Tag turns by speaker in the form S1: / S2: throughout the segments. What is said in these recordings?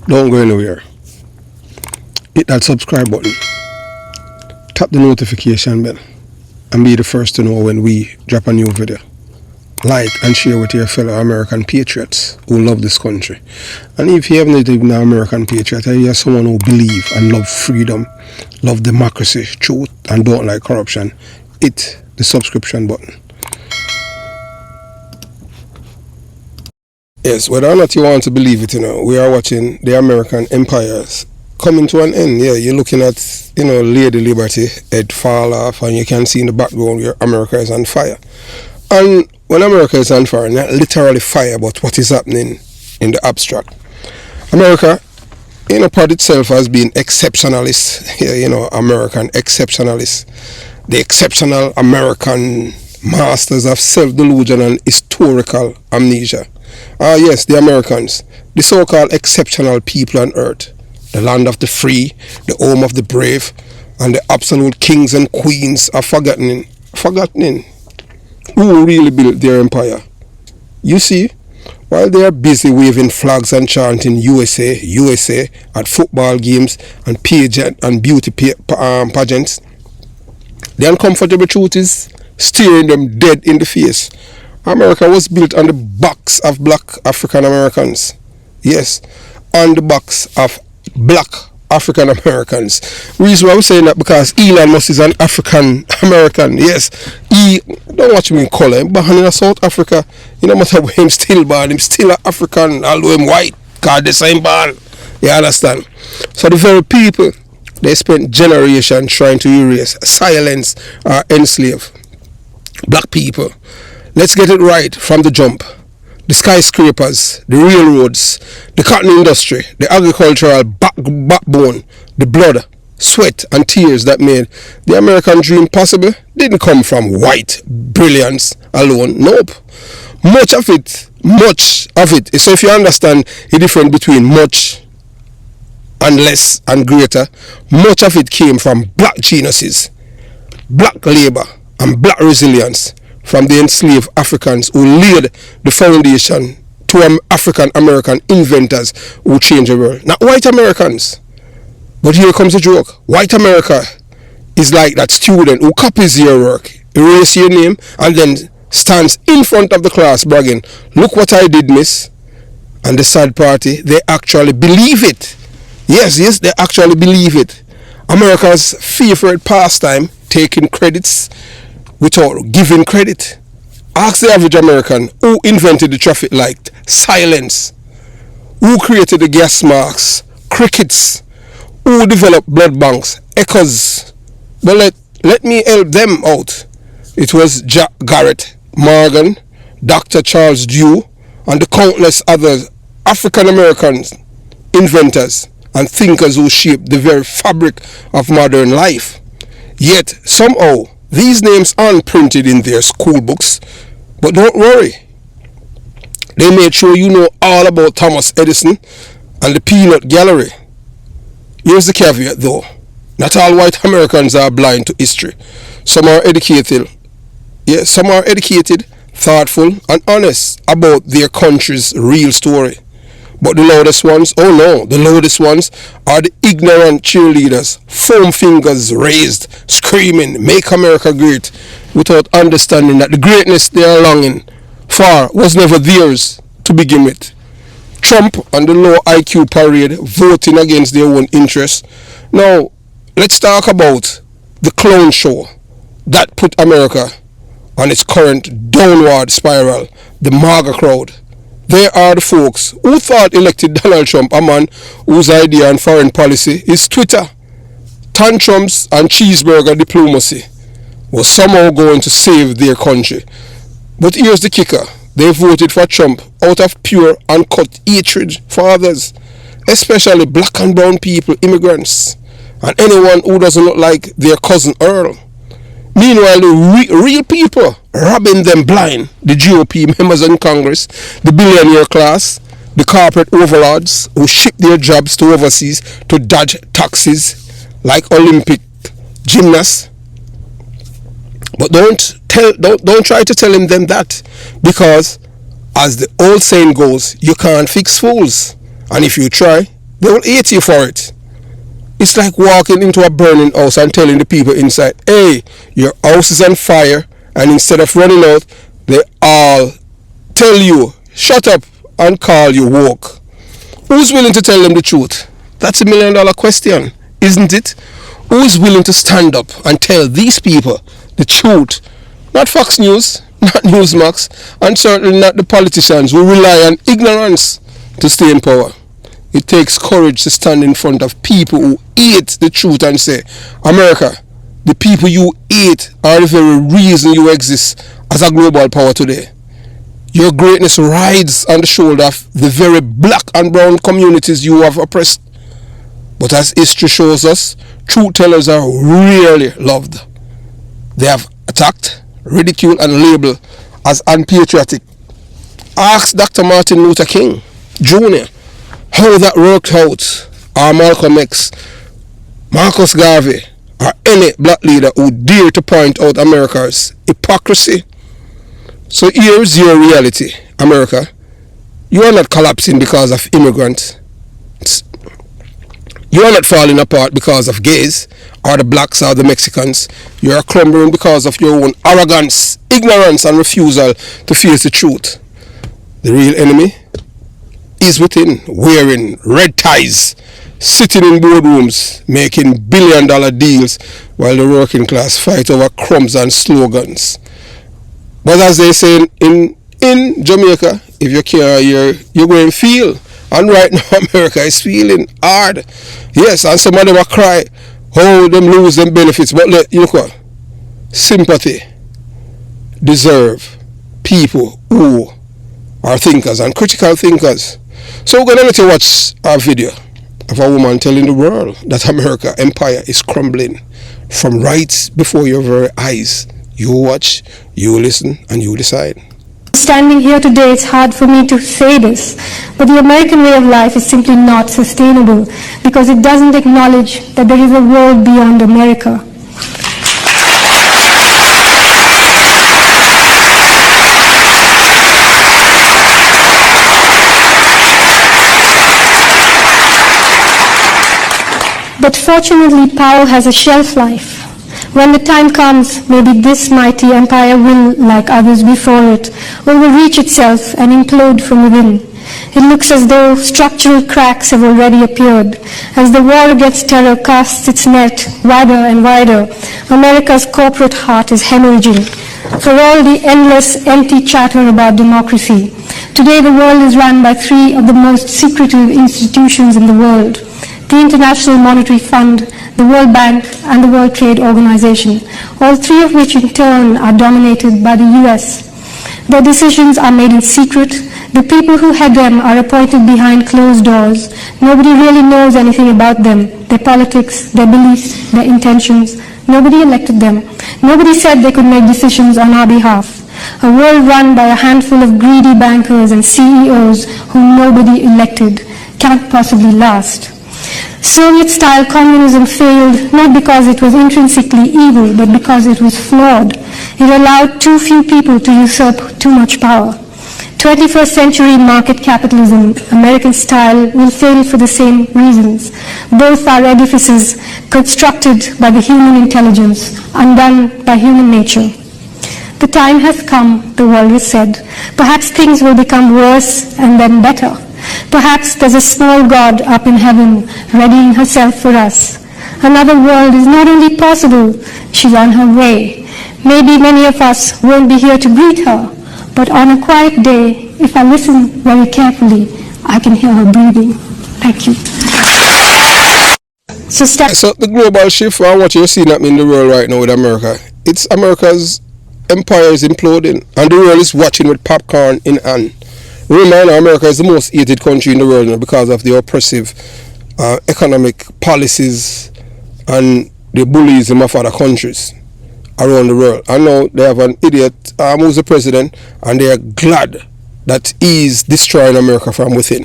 S1: Don't go anywhere. Hit that subscribe button. Tap the notification bell and be the first to know when we drop a new video. Like and share with your fellow American patriots who love this country. And if you haven't even an American patriot, you are someone who believe and love freedom, love democracy, truth, and don't like corruption, hit the subscription button. Yes, whether or not you want to believe it, we are watching the American empires coming to an end. Yeah, you're looking at, Lady Liberty, head fall off, and you can see in the background where America is on fire. And when America is on fire, not literally fire, but what is happening in the abstract. America, part itself has been exceptionalist, American exceptionalist. The exceptional American masters of self-delusion and historical amnesia. Yes, the Americans, the so-called exceptional people on earth, the land of the free, the home of the brave, and the absolute kings and queens are forgotten who really built their empire. You see, while they are busy waving flags and chanting USA, USA at football games and pageant and beauty pageants, the uncomfortable truth is staring them dead in the face. America was built on the backs of black African Americans. Yes, on the backs of black African Americans. Reason why I'm saying that because Elon Musk is an African American. Yes, he don't watch me in color. He's born in South Africa. No matter where him still born, him still an African, although him white. Cause the same born. You understand? So the very people they spent generations trying to erase, silence, or enslave black people. Let's get it right from the jump. The skyscrapers, the railroads, the cotton industry, the agricultural backbone, the blood, sweat and tears that made the American dream possible didn't come from white brilliance alone. Nope. Much of it is, so if you understand the difference between much and less and greater, much of it came from black geniuses, black labor and black resilience from the enslaved Africans who laid the foundation to African American inventors who changed the world. Not white Americans. But here comes the joke. White America is like that student who copies your work, erases your name, and then stands in front of the class bragging, look what I did, miss. And the sad party, they actually believe it. Yes, they actually believe it. America's favorite pastime, taking credits without giving credit. Ask the average American who invented the traffic light, silence, who created the gas masks, crickets, who developed blood banks, echoes. But let me help them out. It was Jack Garrett, Morgan, Dr. Charles Dew, and the countless other African American inventors and thinkers who shaped the very fabric of modern life. Yet somehow these names aren't printed in their school books. But don't worry. They made sure you know all about Thomas Edison and the peanut gallery. Here's the caveat though. Not all white Americans are blind to history. Some are educated. Yes, some are educated, thoughtful, and honest about their country's real story. But the loudest ones, oh no, the loudest ones are the ignorant cheerleaders, foam fingers raised, screaming, make America great, without understanding that the greatness they are longing for was never theirs to begin with. Trump and the low IQ parade voting against their own interests. Now, let's talk about the clown show that put America on its current downward spiral, the MAGA crowd. They are the folks who thought elected Donald Trump a man whose idea on foreign policy is Twitter, tantrums and cheeseburger diplomacy was somehow going to save their country. But here's the kicker. They voted for Trump out of pure uncut hatred for others, especially black and brown people, immigrants, and anyone who doesn't look like their cousin Earl. Meanwhile, the real people robbing them blind, the GOP members in Congress, the billionaire class, the corporate overlords who ship their jobs to overseas to dodge taxes like Olympic gymnasts. But don't try to tell them that, because as the old saying goes, you can't fix fools, and if you try, They will hate you for it. It's like walking into a burning house and telling the people inside, hey, your house is on fire, and instead of running out, they all tell you, shut up, and call you woke. Who's willing to tell them the truth? That's $1 million question, isn't it? Who is willing to stand up and tell these people the truth? Not Fox News, not Newsmax, and certainly not the politicians who rely on ignorance to stay in power. It takes courage to stand in front of people who hate the truth and say, America, the people you hate are the very reason you exist as a global power today. Your greatness rides on the shoulder of the very black and brown communities you have oppressed. But as history shows us, truth tellers are rarely loved. They have attacked, ridiculed, and labeled as unpatriotic. Ask Dr. Martin Luther King Jr. how that worked out, or Malcolm X, Marcus Garvey, or any black leader who dare to point out America's hypocrisy. So here's your reality, America. You are not collapsing because of immigrants. You are not falling apart because of gays, or the blacks or the Mexicans. You are crumbling because of your own arrogance, ignorance, and refusal to face the truth. The real enemy is within, wearing red ties, sitting in boardrooms, making billion-dollar deals while the working class fight over crumbs and slogans. But as they say in Jamaica, if you can't hear, you're going to feel. And right now, America is feeling hard. Yes, and some of them are cry, how them lose them benefits. But you know what? Sympathy deserve people who are thinkers and critical thinkers. So we're going to let you watch our video of a woman telling the world that America empire is crumbling from right before your very eyes. You watch, you listen, and you decide.
S2: Standing here today, it's hard for me to say this, but the American way of life is simply not sustainable because it doesn't acknowledge that there is a world beyond America. But fortunately, power has a shelf life. When the time comes, maybe this mighty empire will, like others before it, overreach itself and implode from within. It looks as though structural cracks have already appeared. As the war against terror casts its net wider and wider, America's corporate heart is hemorrhaging. For all the endless, empty chatter about democracy, today the world is run by three of the most secretive institutions in the world: the International Monetary Fund, the World Bank, and the World Trade Organization, all three of which in turn are dominated by the US. Their decisions are made in secret. The people who head them are appointed behind closed doors. Nobody really knows anything about them, their politics, their beliefs, their intentions. Nobody elected them. Nobody said they could make decisions on our behalf. A world run by a handful of greedy bankers and CEOs whom nobody elected can't possibly last. Soviet-style communism failed not because it was intrinsically evil, but because it was flawed. It allowed too few people to usurp too much power. 21st century market capitalism, American style, will fail for the same reasons. Both are edifices constructed by the human intelligence, undone by human nature. The time has come, the world has said. Perhaps things will become worse and then better. Perhaps there's a small God up in heaven readying herself for us. Another world is not only possible, she's on her way. Maybe many of us won't be here to greet her, but on a quiet day, if I listen very carefully, I can hear her breathing. Thank you.
S1: So the global shift and what you're seeing happening in the world right now with America, it's America's empire is imploding and the world is watching with popcorn in hand. Remember, America is the most hated country in the world now because of the oppressive economic policies and the bullyism of other countries around the world. And now they have an idiot who's the president, and they are glad that he's destroying America from within.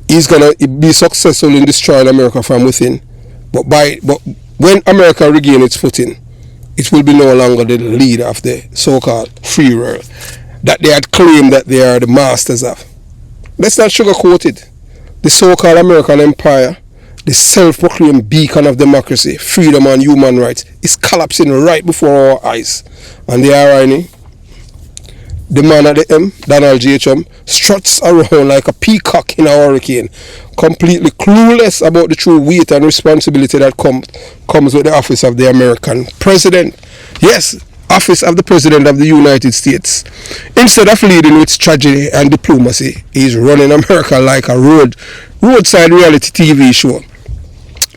S1: He's gonna be successful in destroying America from within, but when America regains its footing, it will be no longer the leader of the so-called free world that they had claimed that they are the masters of. Let's not sugarcoat it. the so-called American empire, the self-proclaimed beacon of democracy, freedom and human rights, is collapsing right before our eyes. And the irony, the man at the M, Donald J. Trump, struts around like a peacock in a hurricane, completely clueless about the true weight and responsibility that comes with the office of the American president. Yes, office of the President of the United States. Instead of leading with strategy and diplomacy, he's running America like a roadside reality TV show.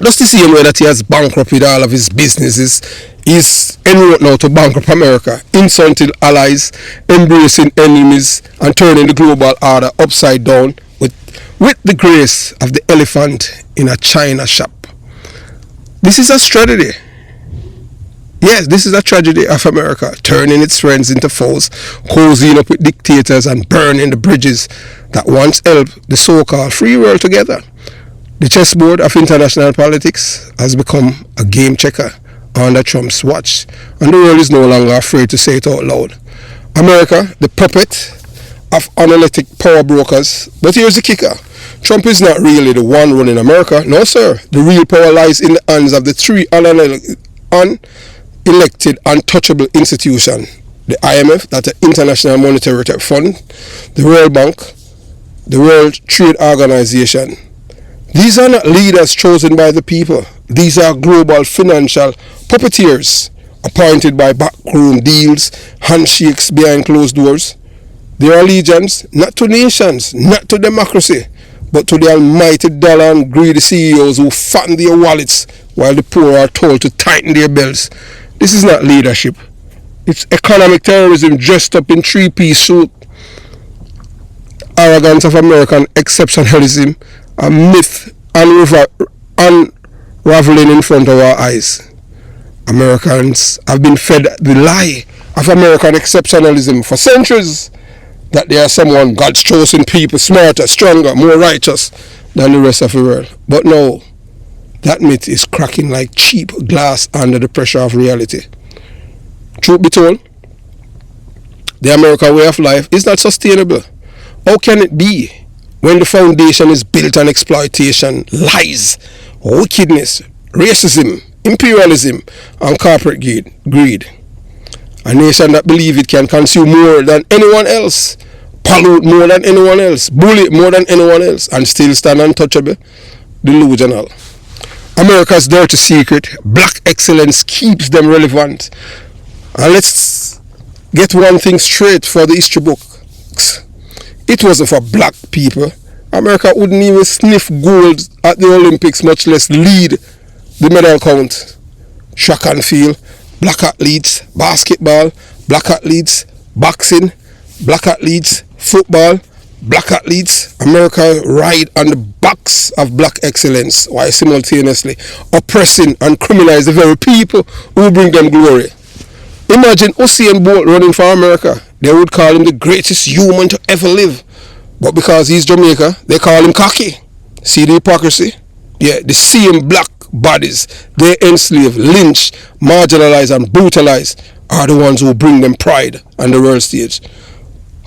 S1: Just the same way that he has bankrupted all of his businesses, he's en route now to bankrupt America, insulting allies, embracing enemies, and turning the global order upside down with the grace of the elephant in a china shop. This is a strategy. Yes, this is a tragedy of America, turning its friends into foes, cozying up with dictators and burning the bridges that once held the so-called free world together. The chessboard of international politics has become a game checker under Trump's watch, and the world is no longer afraid to say it out loud. America, the puppet of analytic power brokers. But here's the kicker. Trump is not really the one running America. No, sir. The real power lies in the hands of the three unelected, untouchable institution. The IMF, that's the International Monetary Fund, the World Bank, the World Trade Organization. These are not leaders chosen by the people. These are global financial puppeteers appointed by backroom deals, handshakes behind closed doors. Their allegiance not to nations, not to democracy, but to the almighty dollar and greedy CEOs who fatten their wallets while the poor are told to tighten their belts. This is not leadership. It's economic terrorism dressed up in three-piece suit. Arrogance of American exceptionalism, a myth unraveling in front of our eyes. Americans have been fed the lie of American exceptionalism for centuries, that they are someone God's chosen people, smarter, stronger, more righteous than the rest of the world. But no, that myth is cracking like cheap glass under the pressure of reality. Truth be told, the American way of life is not sustainable. How can it be when the foundation is built on exploitation, lies, wickedness, racism, imperialism, and corporate greed? A nation that believes it can consume more than anyone else, pollute more than anyone else, bully more than anyone else, and still stand untouchable? Delusional. America's dirty secret, black excellence, keeps them relevant. And let's get one thing straight for the history books. It wasn't for black people. America wouldn't even sniff gold at the Olympics, much less lead the medal count. Track and field, black athletes, basketball, black athletes, boxing, black athletes, football, black athletes. America ride on the backs of black excellence while simultaneously oppressing and criminalize the very people who bring them glory. Imagine Usain Bolt running for America. They would call him the greatest human to ever live. But because he's Jamaica, they call him cocky. See the hypocrisy? Yeah, the same black bodies they enslave, lynch, marginalize and brutalize are the ones who bring them pride on the world stage.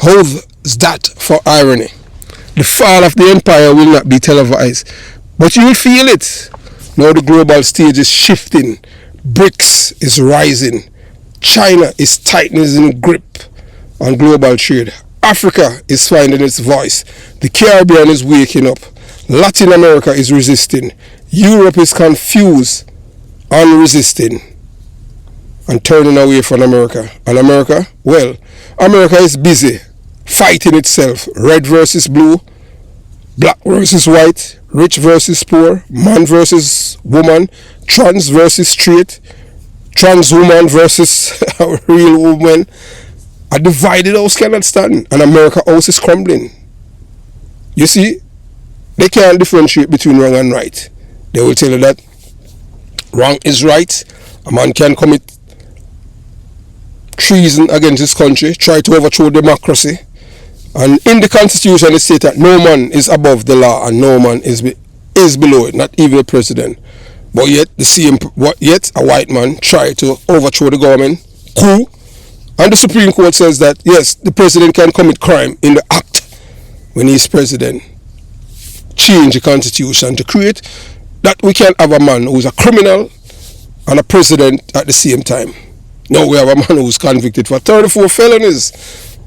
S1: How's that for irony? The fall of the empire will not be televised, but you will feel it. Now the global stage is shifting. BRICS is rising. China is tightening its grip on global trade. Africa is finding its voice. The Caribbean is waking up. Latin America is resisting. Europe is confused and resisting and turning away from America. And America? Well, America is busy fighting itself. Red versus blue, black versus white, rich versus poor, man versus woman, trans versus straight, trans woman versus real woman. A divided house cannot stand, and America house is crumbling. You see, they can't differentiate between wrong and right. They will tell you that wrong is right. A man can commit treason against his country, try to overthrow democracy, and in the Constitution it states that no man is above the law and no man is below it, not even the president. But yet a white man tried to overthrow the government, coup, and the Supreme Court says that yes, the president can commit crime in the act when he is president. change the constitution to create that we can have a man who's a criminal and a president at the same time. Now we have a man who's convicted for 34 felonies.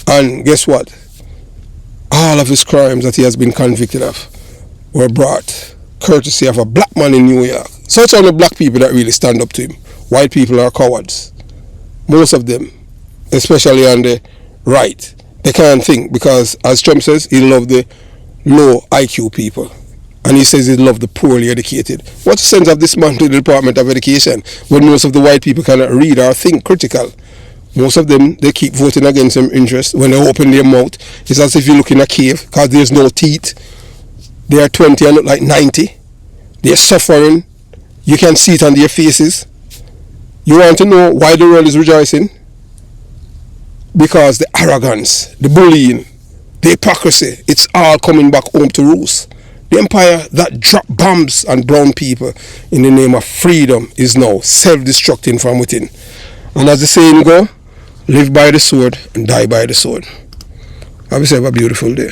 S1: And guess what? All of his crimes that he has been convicted of were brought courtesy of a black man in New York. So it's only black people that really stand up to him. White people are cowards. Most of them, especially on the right, they can't think because, as Trump says, he loves the low IQ people. And he says he loves the poorly educated. What's the sense of this man to the Department of Education when most of the white people cannot read or think critical? Most of them, they keep voting against their interest. When they open their mouth, it's as if you look in a cave because there's no teeth. They are 20 and look like 90. They're suffering. You can see it on their faces. You want to know why the world is rejoicing? Because the arrogance, the bullying, the hypocrisy, it's all coming back home to roost. The empire that dropped bombs on brown people in the name of freedom is now self-destructing from within. And as the saying goes, live by the sword and die by the sword. Have yourself a beautiful day.